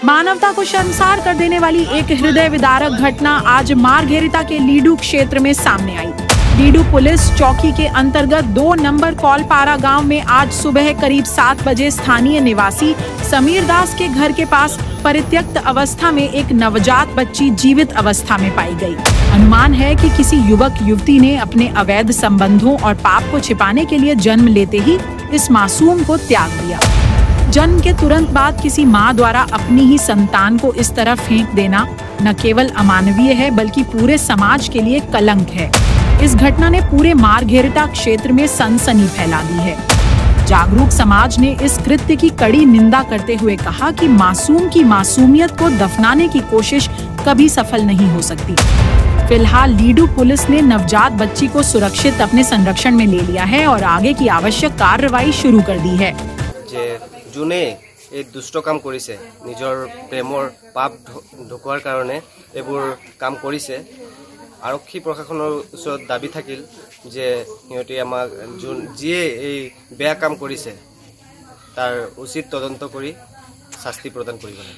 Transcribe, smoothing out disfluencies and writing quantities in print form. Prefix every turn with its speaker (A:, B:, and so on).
A: मानवता को शर्मसार कर देने वाली एक हृदय विदारक घटना आज मारघेरिता के लीडू क्षेत्र में सामने आई। लीडू पुलिस चौकी के अंतर्गत 2 नंबर कौलपारा गांव में आज सुबह करीब 7 बजे स्थानीय निवासी समीर दास के घर के पास परित्यक्त अवस्था में एक नवजात बच्ची जीवित अवस्था में पाई गई। अनुमान है कि किसी युवक युवती ने अपने अवैध संबंधों और पाप को छिपाने के लिए जन्म लेते ही इस मासूम को त्याग दिया। जन्म के तुरंत बाद किसी माँ द्वारा अपनी ही संतान को इस तरह फेंक देना न केवल अमानवीय है बल्कि पूरे समाज के लिए कलंक है। इस घटना ने पूरे मारघेरिटा क्षेत्र में सनसनी फैला दी है। जागरूक समाज ने इस कृत्य की कड़ी निंदा करते हुए कहा कि मासूम की मासूमियत को दफनाने की कोशिश कभी सफल नहीं हो सकती। फिलहाल लीडू पुलिस ने नवजात बच्ची को सुरक्षित अपने संरक्षण में ले लिया है और आगे की आवश्यक कार्रवाई शुरू कर दी है।
B: जोने এই দুষ্ট কাম কৰিছে নিজৰ প্ৰেমৰ পাপ ঢোকোৱাৰ কাৰণে এইবোৰ কাম কৰিছে আৰক্ষী প্ৰশাসনৰ ওচৰত দাবী থাকিল যে সিহঁতে আমাক যিয়ে এই বেয়া কাম কৰিছে তাৰ উচিত তদন্ত কৰি শাস্তি প্ৰদান কৰিব লাগে।